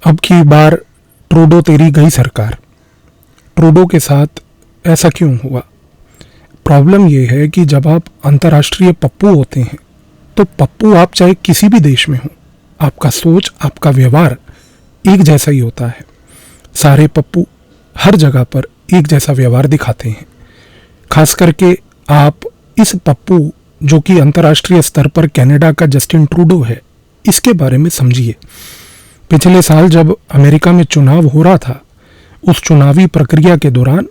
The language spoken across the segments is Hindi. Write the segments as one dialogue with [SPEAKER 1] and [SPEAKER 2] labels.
[SPEAKER 1] अब की बार ट्रूडो तेरी गई सरकार। ट्रूडो के साथ ऐसा क्यों हुआ? प्रॉब्लम यह है कि जब आप अंतर्राष्ट्रीय पप्पू होते हैं तो पप्पू आप चाहे किसी भी देश में हो, आपका सोच, आपका व्यवहार एक जैसा ही होता है। सारे पप्पू हर जगह पर एक जैसा व्यवहार दिखाते हैं। खास करके आप इस पप्पू जो कि अंतर्राष्ट्रीय स्तर पर कनाडा का जस्टिन ट्रूडो है, इसके बारे में समझिए। पिछले साल जब अमेरिका में चुनाव हो रहा था, उस चुनावी प्रक्रिया के दौरान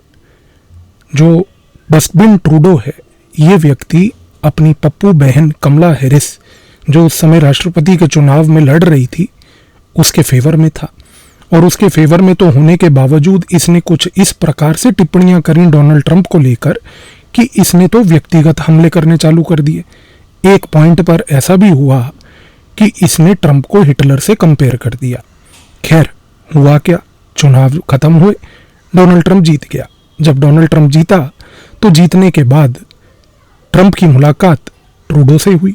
[SPEAKER 1] जो डस्टबिन ट्रूडो है, ये व्यक्ति अपनी पप्पू बहन कमला हैरिस, जो उस समय राष्ट्रपति के चुनाव में लड़ रही थी, उसके फेवर में था। और उसके फेवर में तो होने के बावजूद इसने कुछ इस प्रकार से टिप्पणियां करी डोनाल्ड ट्रंप को लेकर कि इसने तो व्यक्तिगत हमले करने चालू कर दिए। एक पॉइंट पर ऐसा भी हुआ कि इसने ट्रंप को हिटलर से कंपेयर कर दिया। खैर, हुआ क्या, चुनाव खत्म हुए, डोनाल्ड ट्रंप जीत गया। जब डोनाल्ड ट्रंप जीता तो जीतने के बाद ट्रंप की मुलाकात ट्रूडो से हुई।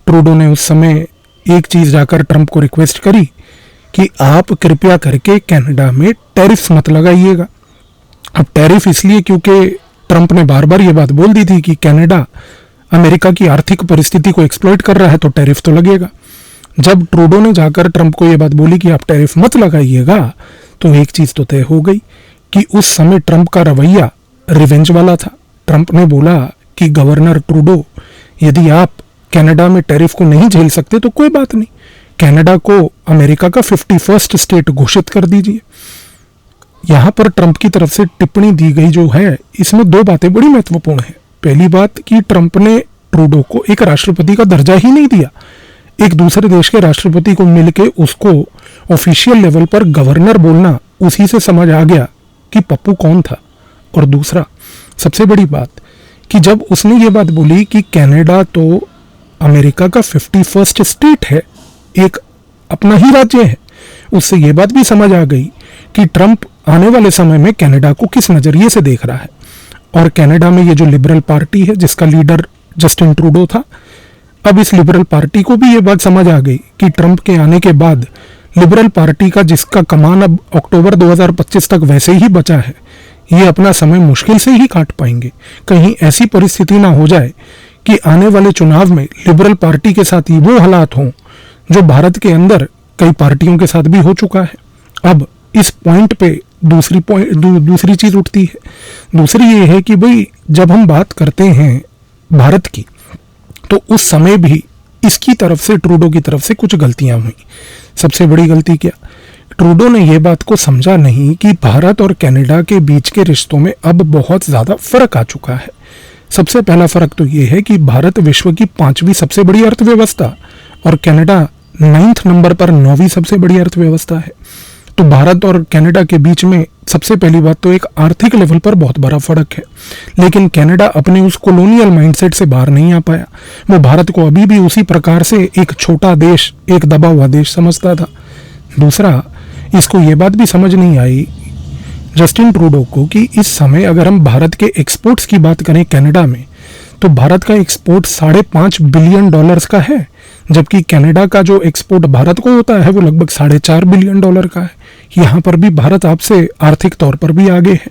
[SPEAKER 1] ट्रूडो ने उस समय एक चीज जाकर ट्रंप को रिक्वेस्ट करी कि आप कृपया करके कनाडा में टैरिफ मत लगाइएगा। अब टैरिफ इसलिए क्योंकि ट्रंप ने बार बार ये बात बोल दी थी कि कनाडा अमेरिका की आर्थिक परिस्थिति को एक्सप्लॉइट कर रहा है, तो टैरिफ तो लगेगा। जब ट्रूडो ने जाकर ट्रंप को यह बात बोली कि आप टैरिफ मत लगाइएगा, तो एक चीज तो तय हो गई कि उस समय ट्रंप का रवैया रिवेंज वाला था। ट्रंप ने बोला कि गवर्नर ट्रूडो, यदि आप कनाडा में टैरिफ को नहीं झेल सकते तो कोई बात नहीं, कनाडा को अमेरिका का 51st स्टेट घोषित कर दीजिए। यहां पर ट्रंप की तरफ से टिप्पणी दी गई जो है, इसमें दो बातें बड़ी महत्वपूर्ण है। पहली बात कि ट्रंप ने ट्रूडो को एक राष्ट्रपति का दर्जा ही नहीं दिया। एक दूसरे देश के राष्ट्रपति को मिलके उसको ऑफिशियल लेवल पर गवर्नर बोलना, उसी से समझ आ गया कि पप्पू कौन था। और दूसरा, सबसे बड़ी बात, कि जब उसने ये बात बोली कि कनाडा तो अमेरिका का 51st स्टेट है, एक अपना ही राज्य है, उससे ये बात भी समझ आ गई कि ट्रंप आने वाले समय में कनाडा को किस नजरिए से देख रहा है। और कनाडा में ये जो लिबरल पार्टी है, जिसका लीडर जस्टिन ट्रूडो था, अब इस लिबरल पार्टी को भी ये बात समझ आ गई कि ट्रंप के आने के बाद लिबरल पार्टी का, जिसका कमान अब अक्टूबर 2025 तक वैसे ही बचा है, ये अपना समय मुश्किल से ही काट पाएंगे। कहीं ऐसी परिस्थिति ना हो जाए कि आने वाले चुनाव में लिबरल पार्टी के साथ ही वो हालात हों जो भारत के अंदर कई पार्टियों के साथ भी हो चुका है। अब इस पॉइंट पे दूसरी चीज उठती है। दूसरी ये है कि भाई, जब हम बात करते हैं भारत की, तो उस समय भी इसकी तरफ से, ट्रूडो की तरफ से कुछ गलतियां हुई। सबसे बड़ी गलती क्या? ट्रूडो ने यह बात को समझा नहीं कि भारत और कनाडा के बीच के रिश्तों में अब बहुत ज्यादा फर्क आ चुका है। सबसे पहला फर्क तो यह है कि भारत विश्व की 5वीं सबसे बड़ी अर्थव्यवस्था और कनाडा 9th नंबर पर 9वीं सबसे बड़ी अर्थव्यवस्था है। तो भारत और कनाडा के बीच में सबसे पहली बात तो एक आर्थिक लेवल पर बहुत बड़ा फर्क है। लेकिन कनाडा अपने उस कॉलोनियल माइंडसेट से बाहर नहीं आ पाया। वो भारत को अभी भी उसी प्रकार से एक छोटा देश, एक दबा हुआ देश समझता था। दूसरा, इसको ये बात भी समझ नहीं आई जस्टिन ट्रूडो को कि इस समय अगर हम भारत के एक्सपोर्ट्स की बात करें कनाडा में, तो भारत का एक्सपोर्ट $5.5 बिलियन का है, जबकि कनाडा का जो एक्सपोर्ट भारत को होता है वो लगभग $4.5 बिलियन का है। यहाँ पर भी भारत आपसे आर्थिक तौर पर भी आगे है।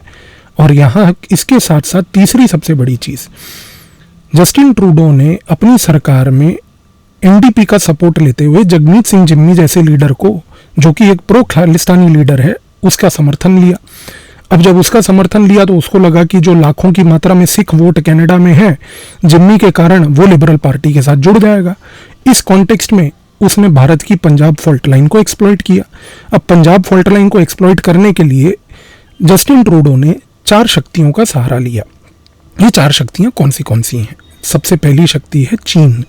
[SPEAKER 1] और यहाँ इसके साथ साथ तीसरी सबसे बड़ी चीज, जस्टिन ट्रूडो ने अपनी सरकार में एनडीपी का सपोर्ट लेते हुए जगमीत सिंह जिम्मी जैसे लीडर को, जो कि एक प्रो खालिस्तानी लीडर है, उसका समर्थन लिया। अब जब उसका समर्थन लिया तो उसको लगा कि जो लाखों की मात्रा में सिख वोट कनाडा में है, जिम्मी के कारण वो लिबरल पार्टी के साथ जुड़ जाएगा। इस कॉन्टेक्स्ट में उसने भारत की पंजाब फॉल्ट लाइन को एक्सप्लॉइट किया। अब पंजाब फॉल्ट लाइन को एक्सप्लॉइट करने के लिए जस्टिन ट्रूडो ने 4 शक्तियों का सहारा लिया। ये 4 शक्तियां कौन सी हैं? सबसे पहली शक्ति है चीन।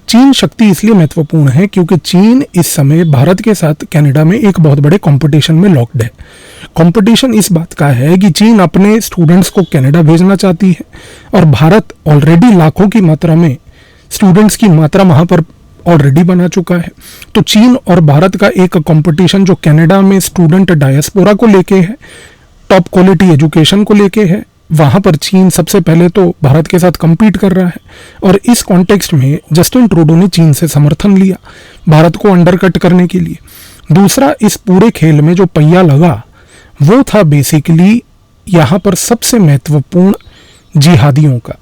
[SPEAKER 1] चीन शक्ति इसलिए महत्वपूर्ण है क्योंकि चीन इस समय भारत के साथ कनाडा में एक बहुत बड़े कंपटीशन में लॉक्ड है। कंपटीशन इस बात का है कि चीन अपने स्टूडेंट्स को कनाडा भेजना चाहती है और भारत ऑलरेडी लाखों की मात्रा में स्टूडेंट्स की मात्रा वहां पर ऑलरेडी बना चुका है। तो चीन और भारत का एक कंपटीशन जो कनाडा में स्टूडेंट डायस्पोरा को लेके है, टॉप क्वालिटी एजुकेशन को लेके है, वहां पर चीन सबसे पहले तो भारत के साथ compete कर रहा है। और इस कॉन्टेक्स्ट में जस्टिन ट्रूडो ने चीन से समर्थन लिया भारत को अंडरकट करने के लिए। दूसरा, इस पूरे खेल में जो पहिया लगा वो था बेसिकली यहाँ पर सबसे महत्वपूर्ण जिहादियों का।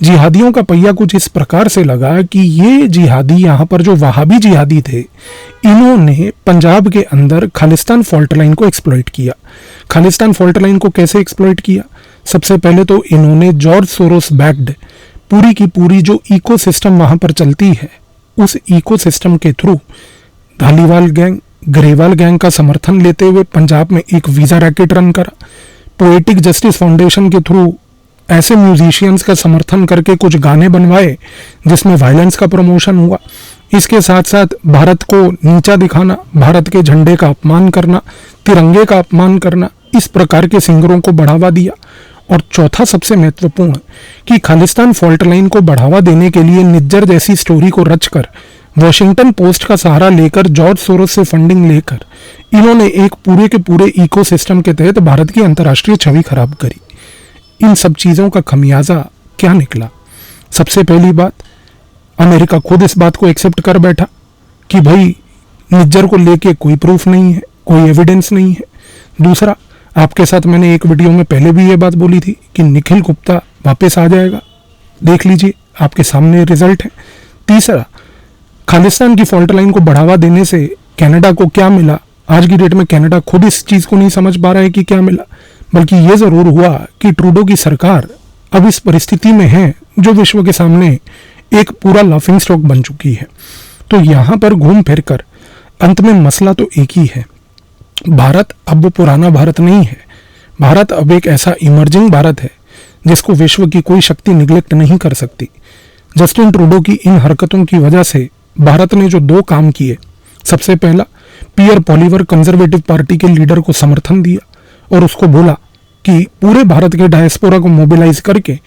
[SPEAKER 1] जिहादियों का पहिया कुछ इस प्रकार से लगा कि ये जिहादी, यहाँ पर जो वहाबी जिहादी थे, इन्होंने पंजाब के अंदर खालिस्तान फॉल्ट लाइन को एक्सप्लॉइट किया। खालिस्तान फॉल्ट लाइन को कैसे एक्सप्लॉइट किया? सबसे पहले तो इन्होंने जॉर्ज सोरोस बैक्ड पूरी की पूरी जो इकोसिस्टम वहाँ पर चलती है, उस इकोसिस्टम के through Dhaliwal gang, Grewal gang का समर्थन लेते हुए पंजाब में एक वीज़ा रैकेट रन करा। पोएटिक जस्टिस फाउंडेशन के थ्रू ऐसे म्यूजिशियंस का समर्थन करके कुछ गाने बनवाए जिसमें वायलेंस का प्रमोशन हुआ। इसके साथ साथ भारत को नीचा दिखाना, भारत के झंडे का अपमान करना, तिरंगे का अपमान करना, इस प्रकार के सिंगरों को बढ़ावा दिया। और चौथा सबसे महत्वपूर्ण कि खालिस्तान फॉल्ट लाइन को बढ़ावा देने के लिए निज्जर जैसी स्टोरी को रचकर वॉशिंगटन पोस्ट का सहारा लेकर जॉर्ज सोरोस से फंडिंग लेकर इन्होंने एक पूरे के पूरे इकोसिस्टम के तहत भारत की अंतर्राष्ट्रीय छवि खराब करी। इन सब चीज़ों का खमियाजा क्या निकला? सबसे पहली बात, अमेरिका खुद इस बात को एक्सेप्ट कर बैठा कि भाई निज्जर को लेके कोई प्रूफ नहीं है, कोई एविडेंस नहीं है। दूसरा, आपके साथ मैंने एक वीडियो में पहले भी ये बात बोली थी कि निखिल गुप्ता वापस आ जाएगा, देख लीजिए आपके सामने रिजल्ट है। तीसरा, खालिस्तान की फॉल्ट लाइन को बढ़ावा देने से कनाडा को क्या मिला? आज की डेट में कनाडा खुद इस चीज़ को नहीं समझ पा रहा है कि क्या मिला, बल्कि ये ज़रूर हुआ कि ट्रूडो की सरकार अब इस परिस्थिति में है जो विश्व के सामने एक पूरा लाफिंग स्टॉक बन चुकी है। तो यहाँ पर घूम फिर कर अंत में मसला तो एक ही है, भारत अब वो पुराना भारत नहीं है। भारत अब एक ऐसा इमर्जिंग भारत है जिसको विश्व की कोई शक्ति निगलेक्ट नहीं कर सकती। जस्टिन ट्रूडो की इन हरकतों की वजह से भारत ने जो दो काम किए, सबसे पहला, पियर पॉलीवर कंजर्वेटिव पार्टी के लीडर को समर्थन दिया और उसको बोला कि पूरे भारत के डायस्पोरा को मोबिलाइज करके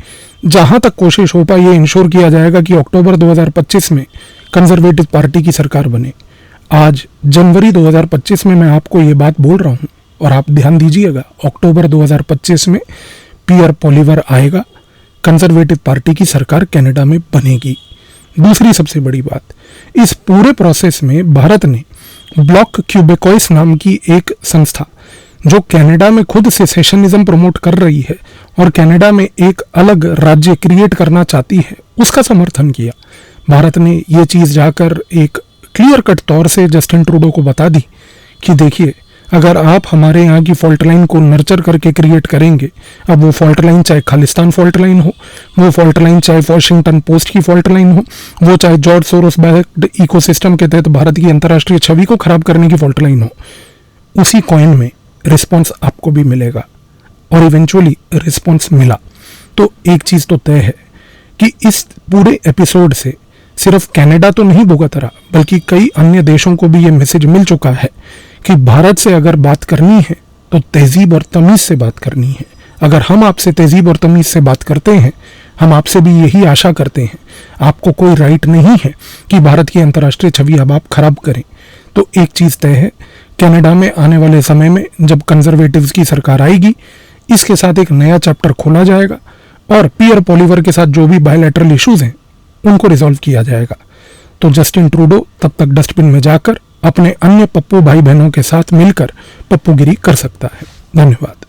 [SPEAKER 1] जहां तक कोशिश हो पाए ये इंश्योर किया जाएगा कि अक्टूबर 2025 में कंजर्वेटिव पार्टी की सरकार बने। आज जनवरी 2025 में मैं आपको ये बात बोल रहा हूं और आप ध्यान दीजिएगा, अक्टूबर 2025 में पियर पॉलीवर आएगा, कंजर्वेटिव पार्टी की सरकार कनाडा में बनेगी। दूसरी सबसे बड़ी बात, इस पूरे प्रोसेस में भारत ने ब्लॉक क्यूबेकॉइस नाम की एक संस्था जो कनाडा में खुद सेसेशनिज्म प्रमोट कर रही है और कनाडा में एक अलग राज्य क्रिएट करना चाहती है, उसका समर्थन किया। भारत ने ये चीज़ जाकर एक क्लियर कट तौर से जस्टिन ट्रूडो को बता दी कि देखिए, अगर आप हमारे यहाँ की फॉल्ट लाइन को नर्चर करके क्रिएट करेंगे, अब वो फॉल्ट लाइन चाहे खालिस्तान फॉल्ट लाइन हो, वो फॉल्ट लाइन चाहे वॉशिंगटन पोस्ट की फॉल्ट लाइन हो, वो चाहे जॉर्ज सोरोस बैक्ड इकोसिस्टम के तहत भारत की अंतर्राष्ट्रीय छवि को खराब करने की फॉल्ट लाइन हो, उसी कॉइन में रिस्पॉन्स आपको भी मिलेगा। और इवेंचुअली रिस्पॉन्स मिला। तो एक चीज़ तो तय है कि इस पूरे एपिसोड से सिर्फ कनाडा तो नहीं भुगत रहा, बल्कि कई अन्य देशों को भी ये मैसेज मिल चुका है कि भारत से अगर बात करनी है तो तहजीब और तमीज़ से बात करनी है। अगर हम आपसे तहजीब और तमीज़ से बात करते हैं, हम आपसे भी यही आशा करते हैं। आपको कोई राइट नहीं है कि भारत की अंतर्राष्ट्रीय छवि अब आप खराब करें। तो एक चीज़ तय है, कनाडा में आने वाले समय में जब कंजर्वेटिव्स की सरकार आएगी, इसके साथ एक नया चैप्टर खोला जाएगा और पियर पॉलीवर के साथ जो भी बायलैटरल इश्यूज हैं उनको रिजॉल्व किया जाएगा। तो जस्टिन ट्रूडो तब तक डस्टबिन में जाकर अपने अन्य पप्पू भाई बहनों के साथ मिलकर पप्पूगिरी कर सकता है। धन्यवाद।